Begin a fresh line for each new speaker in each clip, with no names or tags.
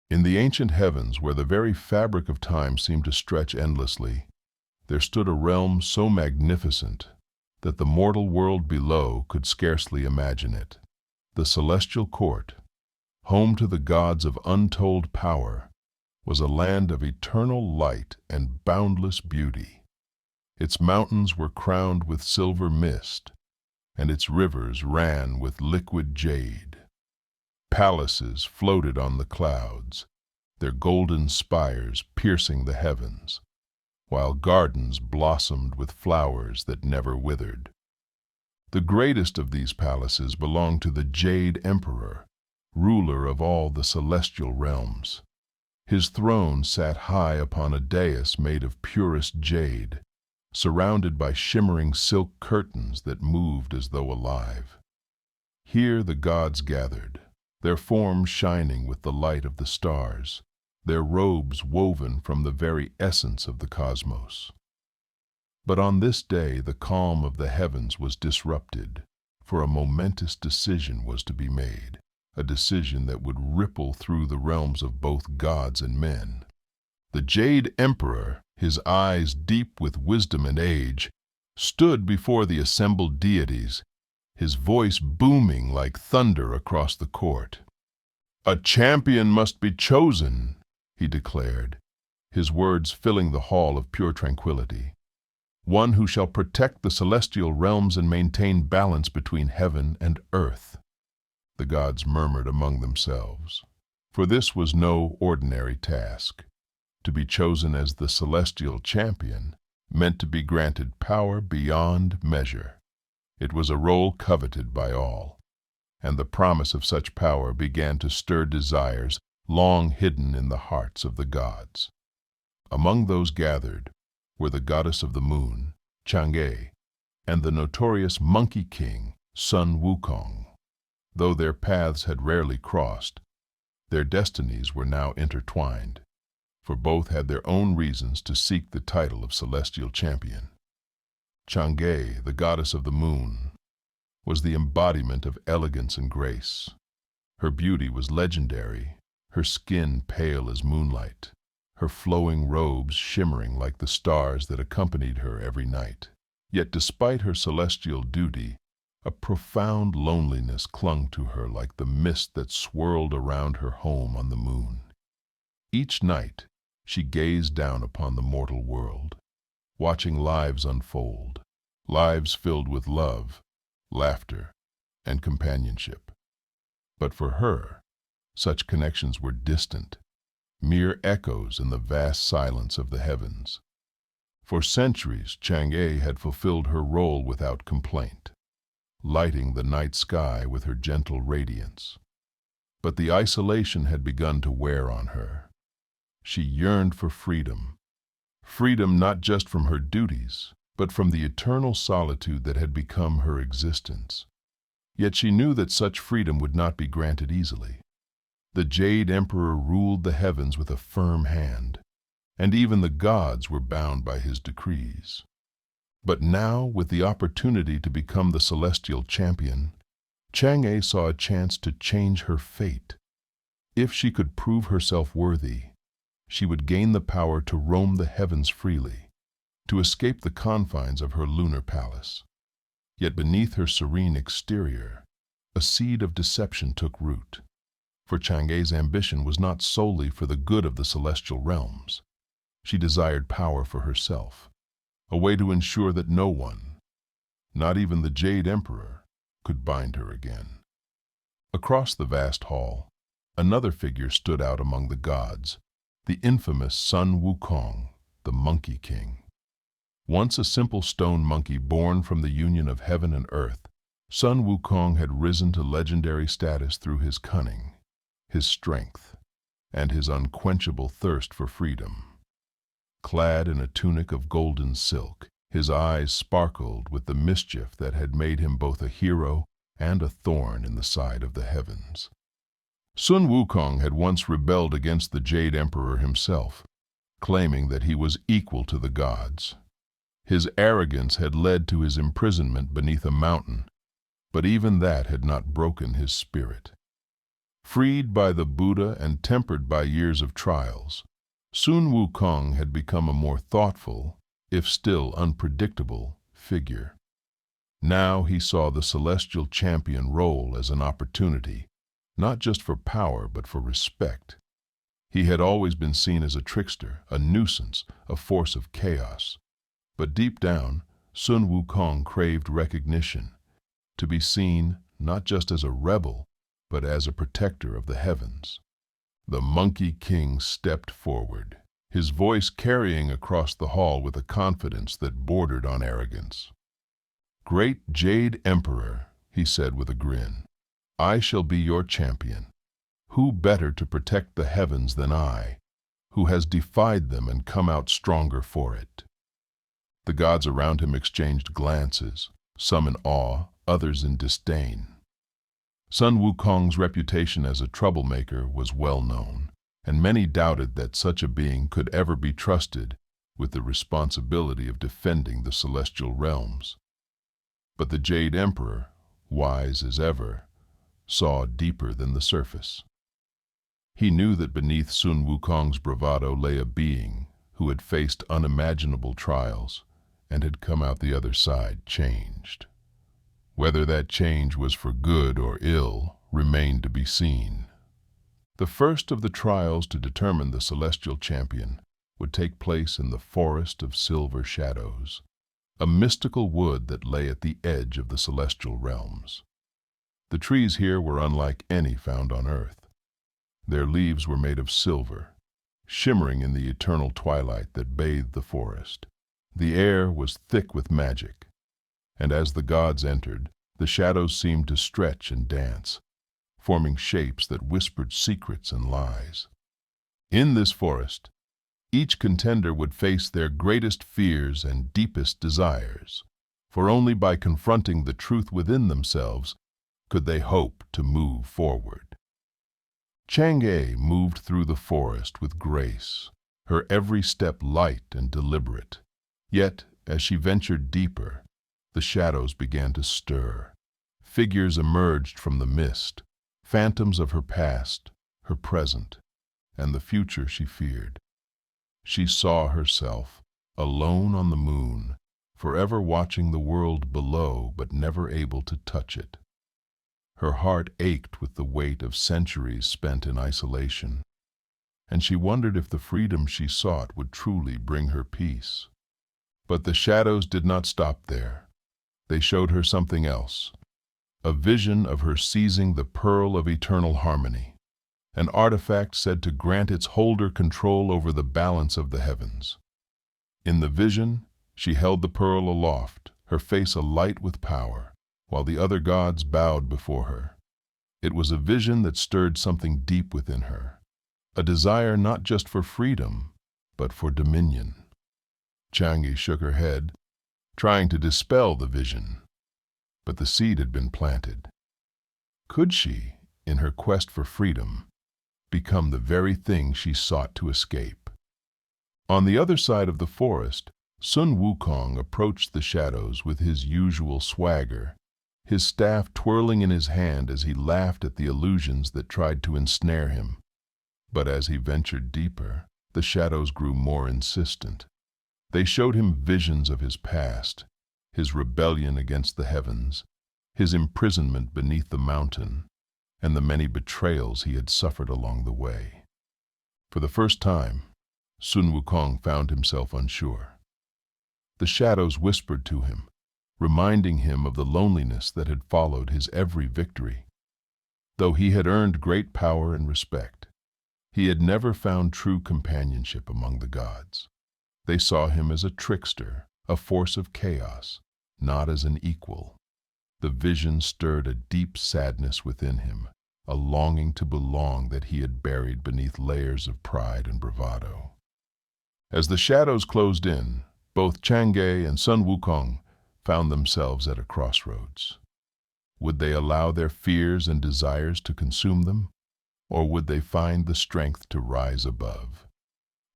In the ancient heavens, where the very fabric of time seemed to stretch endlessly, there stood a realm so magnificent that the mortal world below could scarcely imagine it. The celestial court, home to the gods of untold power, was a land of eternal light and boundless beauty. Its mountains were crowned with silver mist, and its rivers ran with liquid jade. Palaces floated on the clouds, their golden spires piercing the heavens, while gardens blossomed with flowers that never withered. The greatest of these palaces belonged to the Jade Emperor, ruler of all the celestial realms. His throne sat high upon a dais made of purest jade, surrounded by shimmering silk curtains that moved as though alive. Here the gods gathered, their forms shining with the light of the stars, their robes woven from the very essence of the cosmos. But on this day the calm of the heavens was disrupted, for a momentous decision was to be made, a decision that would ripple through the realms of both gods and men. The Jade Emperor, his eyes deep with wisdom and age, stood before the assembled deities, his voice booming like thunder across the court. "A champion must be chosen," he declared, his words filling the hall of pure tranquility. "One who shall protect the celestial realms and maintain balance between heaven and earth." The gods murmured among themselves, for this was no ordinary task. To be chosen as the celestial champion meant to be granted power beyond measure. It was a role coveted by all, and the promise of such power began to stir desires long hidden in the hearts of the gods. Among those gathered were the goddess of the moon, Chang'e, and the notorious Monkey King, Sun Wukong. Though their paths had rarely crossed, their destinies were now intertwined, for both had their own reasons to seek the title of celestial champion. Chang'e, the goddess of the moon, was the embodiment of elegance and grace. Her beauty was legendary, her skin pale as moonlight, her flowing robes shimmering like the stars that accompanied her every night. Yet despite her celestial duty, a profound loneliness clung to her like the mist that swirled around her home on the moon. Each night, she gazed down upon the mortal world, watching lives unfold, lives filled with love, laughter, and companionship. But for her, such connections were distant, mere echoes in the vast silence of the heavens. For centuries, Chang'e had fulfilled her role without complaint, lighting the night sky with her gentle radiance. But the isolation had begun to wear on her. She yearned for freedom, freedom not just from her duties, but from the eternal solitude that had become her existence. Yet she knew that such freedom would not be granted easily. The Jade Emperor ruled the heavens with a firm hand, and even the gods were bound by his decrees. But now, with the opportunity to become the celestial champion, Chang'e saw a chance to change her fate. If she could prove herself worthy, she would gain the power to roam the heavens freely, to escape the confines of her lunar palace. Yet beneath her serene exterior, a seed of deception took root. For Chang'e's ambition was not solely for the good of the celestial realms. She desired power for herself, a way to ensure that no one, not even the Jade Emperor, could bind her again. Across the vast hall, another figure stood out among the gods, the infamous Sun Wukong, the Monkey King. Once a simple stone monkey born from the union of heaven and earth, Sun Wukong had risen to legendary status through his cunning, his strength, and his unquenchable thirst for freedom. Clad in a tunic of golden silk, his eyes sparkled with the mischief that had made him both a hero and a thorn in the side of the heavens. Sun Wukong had once rebelled against the Jade Emperor himself, claiming that he was equal to the gods. His arrogance had led to his imprisonment beneath a mountain, but even that had not broken his spirit. Freed by the Buddha and tempered by years of trials, Sun Wukong had become a more thoughtful, if still unpredictable, figure. Now he saw the celestial champion role as an opportunity, not just for power but for respect. He had always been seen as a trickster, a nuisance, a force of chaos. But deep down, Sun Wukong craved recognition, to be seen not just as a rebel, but as a protector of the heavens. The Monkey King stepped forward, his voice carrying across the hall with a confidence that bordered on arrogance. "Great Jade Emperor," he said with a grin, "I shall be your champion. Who better to protect the heavens than I, who has defied them and come out stronger for it?" The gods around him exchanged glances, some in awe, others in disdain. Sun Wukong's reputation as a troublemaker was well known, and many doubted that such a being could ever be trusted with the responsibility of defending the celestial realms. But the Jade Emperor, wise as ever, saw deeper than the surface. He knew that beneath Sun Wukong's bravado lay a being who had faced unimaginable trials and had come out the other side changed. Whether that change was for good or ill remained to be seen. The first of the trials to determine the celestial champion would take place in the Forest of Silver Shadows, a mystical wood that lay at the edge of the celestial realms. The trees here were unlike any found on earth. Their leaves were made of silver, shimmering in the eternal twilight that bathed the forest. The air was thick with magic, and as the gods entered, the shadows seemed to stretch and dance, forming shapes that whispered secrets and lies. In this forest, each contender would face their greatest fears and deepest desires, for only by confronting the truth within themselves could they hope to move forward. Chang'e moved through the forest with grace, her every step light and deliberate. Yet, as she ventured deeper, the shadows began to stir. Figures emerged from the mist, phantoms of her past, her present, and the future she feared. She saw herself, alone on the moon, forever watching the world below but never able to touch it. Her heart ached with the weight of centuries spent in isolation, and she wondered if the freedom she sought would truly bring her peace. But the shadows did not stop there. They showed her something else, a vision of her seizing the pearl of eternal harmony, an artifact said to grant its holder control over the balance of the heavens. In the vision, she held the pearl aloft, her face alight with power, while the other gods bowed before her. It was a vision that stirred something deep within her, a desire not just for freedom, but for dominion. Chang'e shook her head, trying to dispel the vision, but the seed had been planted. Could she, in her quest for freedom, become the very thing she sought to escape? On the other side of the forest, Sun Wukong approached the shadows with his usual swagger, his staff twirling in his hand as he laughed at the illusions that tried to ensnare him. But as he ventured deeper, the shadows grew more insistent. They showed him visions of his past, his rebellion against the heavens, his imprisonment beneath the mountain, and the many betrayals he had suffered along the way. For the first time, Sun Wukong found himself unsure. The shadows whispered to him, reminding him of the loneliness that had followed his every victory. Though he had earned great power and respect, he had never found true companionship among the gods. They saw him as a trickster, a force of chaos, not as an equal. The vision stirred a deep sadness within him, a longing to belong that he had buried beneath layers of pride and bravado. As the shadows closed in, both Chang'e and Sun Wukong found themselves at a crossroads. Would they allow their fears and desires to consume them, or would they find the strength to rise above?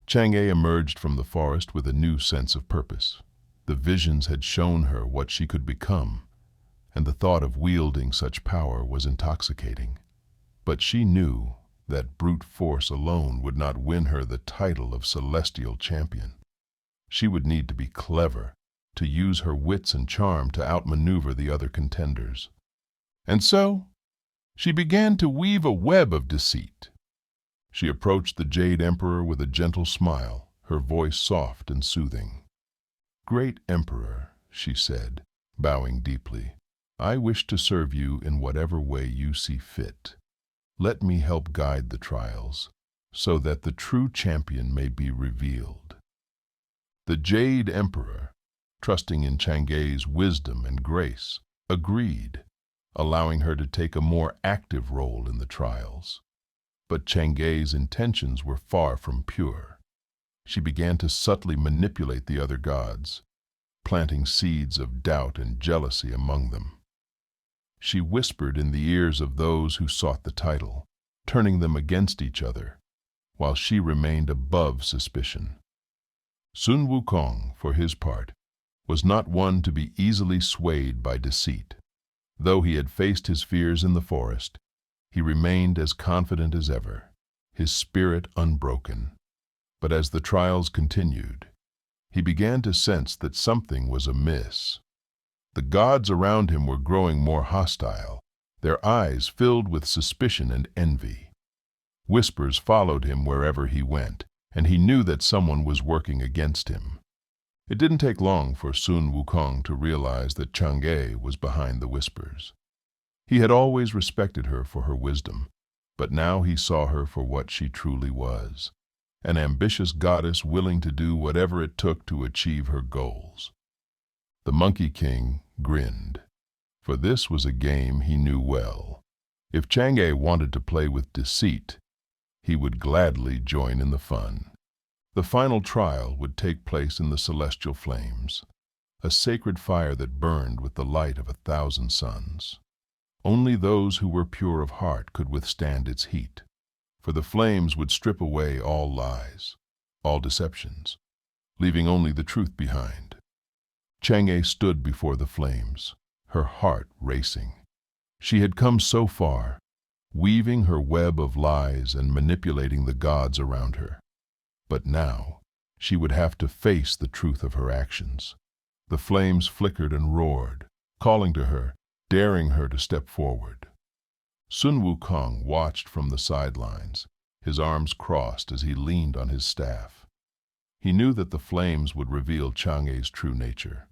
Chang'e emerged from the forest with a new sense of purpose. The visions had shown her what she could become, and the thought of wielding such power was intoxicating. But she knew that brute force alone would not win her the title of celestial champion. She would need to be clever, to use her wits and charm to outmaneuver the other contenders. And so, she began to weave a web of deceit. She approached the Jade Emperor with a gentle smile, her voice soft and soothing. "Great Emperor," she said, bowing deeply, "I wish to serve you in whatever way you see fit. Let me help guide the trials, so that the true champion may be revealed." The Jade Emperor, trusting in Chang'e's wisdom and grace, agreed, allowing her to take a more active role in the trials. But Chang'e's intentions were far from pure. She began to subtly manipulate the other gods, planting seeds of doubt and jealousy among them. She whispered in the ears of those who sought the title, turning them against each other, while she remained above suspicion. Sun Wukong, for his part, was not one to be easily swayed by deceit. Though he had faced his fears in the forest, he remained as confident as ever, his spirit unbroken. But as the trials continued, he began to sense that something was amiss. The gods around him were growing more hostile, their eyes filled with suspicion and envy. Whispers followed him wherever he went, and he knew that someone was working against him. It didn't take long for Sun Wukong to realize that Chang'e was behind the whispers. He had always respected her for her wisdom, but now he saw her for what she truly was, an ambitious goddess willing to do whatever it took to achieve her goals. The Monkey King grinned, for this was a game he knew well. If Chang'e wanted to play with deceit, he would gladly join in the fun. The final trial would take place in the celestial flames, a sacred fire that burned with the light of 1,000 suns. Only those who were pure of heart could withstand its heat, for the flames would strip away all lies, all deceptions, leaving only the truth behind. Chang'e stood before the flames, her heart racing. She had come so far, weaving her web of lies and manipulating the gods around her. But now, she would have to face the truth of her actions. The flames flickered and roared, calling to her, daring her to step forward. Sun Wukong watched from the sidelines, his arms crossed as he leaned on his staff. He knew that the flames would reveal Chang'e's true nature,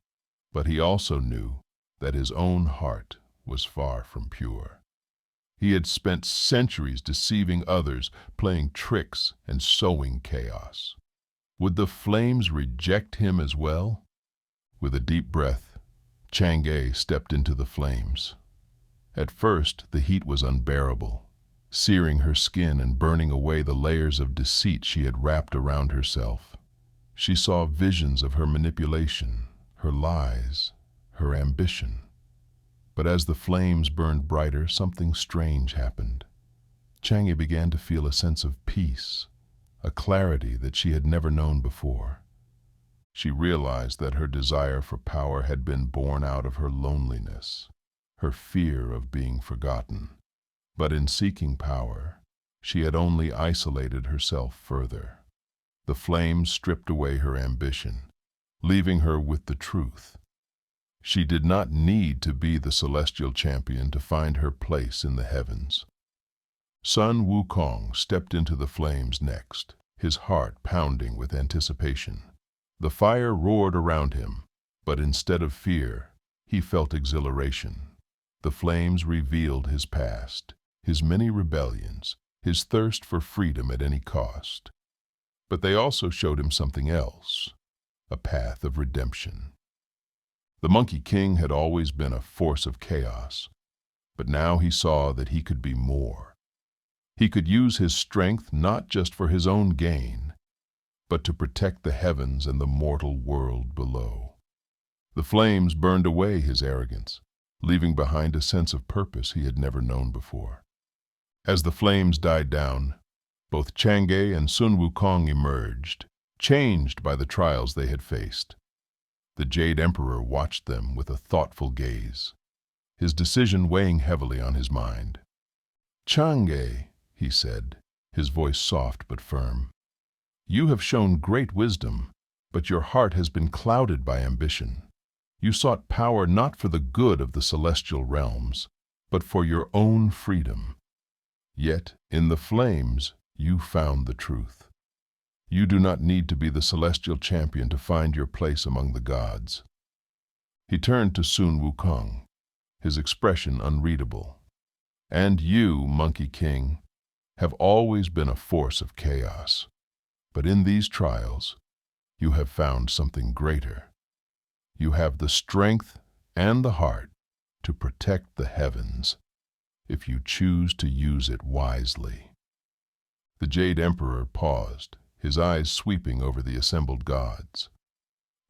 but he also knew that his own heart was far from pure. He had spent centuries deceiving others, playing tricks and sowing chaos. Would the flames reject him as well? With a deep breath, Chang'e stepped into the flames. At first, the heat was unbearable, searing her skin and burning away the layers of deceit she had wrapped around herself. She saw visions of her manipulation, her lies, her ambition. But as the flames burned brighter, something strange happened. Chang'e began to feel a sense of peace, a clarity that she had never known before. She realized that her desire for power had been born out of her loneliness, her fear of being forgotten. But in seeking power, she had only isolated herself further. The flames stripped away her ambition, leaving her with the truth. She did not need to be the celestial champion to find her place in the heavens. Sun Wukong stepped into the flames next, his heart pounding with anticipation. The fire roared around him, but instead of fear, he felt exhilaration. The flames revealed his past, his many rebellions, his thirst for freedom at any cost. But they also showed him something else, a path of redemption. The Monkey King had always been a force of chaos, but now he saw that he could be more. He could use his strength not just for his own gain, but to protect the heavens and the mortal world below. The flames burned away his arrogance, leaving behind a sense of purpose he had never known before. As the flames died down, both Chang'e and Sun Wukong emerged, changed by the trials they had faced. The Jade Emperor watched them with a thoughtful gaze, his decision weighing heavily on his mind. Chang'e, he said, his voice soft but firm, you have shown great wisdom, but your heart has been clouded by ambition. You sought power not for the good of the celestial realms, but for your own freedom. Yet, in the flames, you found the truth. You do not need to be the celestial champion to find your place among the gods. He turned to Sun Wukong, his expression unreadable. And you, Monkey King, have always been a force of chaos. But in these trials, you have found something greater. You have the strength and the heart to protect the heavens, if you choose to use it wisely. The Jade Emperor paused, his eyes sweeping over the assembled gods.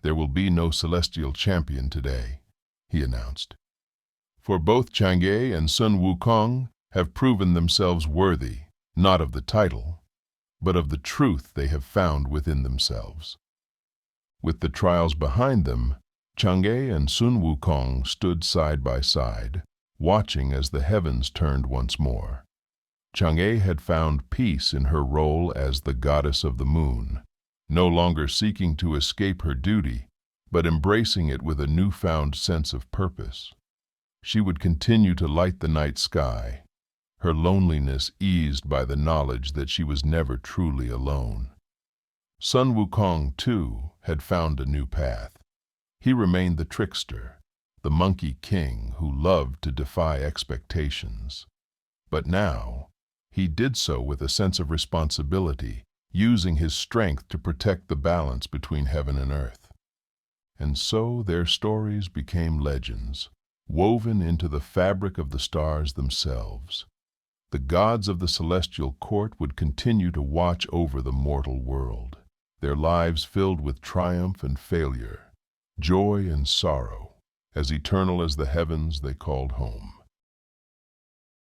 There will be no celestial champion today, he announced. For both Chang'e and Sun Wukong have proven themselves worthy, not of the title, but of the truth they have found within themselves. With the trials behind them, Chang'e and Sun Wukong stood side by side, watching as the heavens turned once more. Chang'e had found peace in her role as the goddess of the moon, no longer seeking to escape her duty, but embracing it with a newfound sense of purpose. She would continue to light the night sky, her loneliness eased by the knowledge that she was never truly alone. Sun Wukong, too, had found a new path. He remained the trickster, the Monkey King who loved to defy expectations. But now, he did so with a sense of responsibility, using his strength to protect the balance between heaven and earth. And so their stories became legends, woven into the fabric of the stars themselves. The gods of the celestial court would continue to watch over the mortal world, their lives filled with triumph and failure, joy and sorrow, as eternal as the heavens they called home.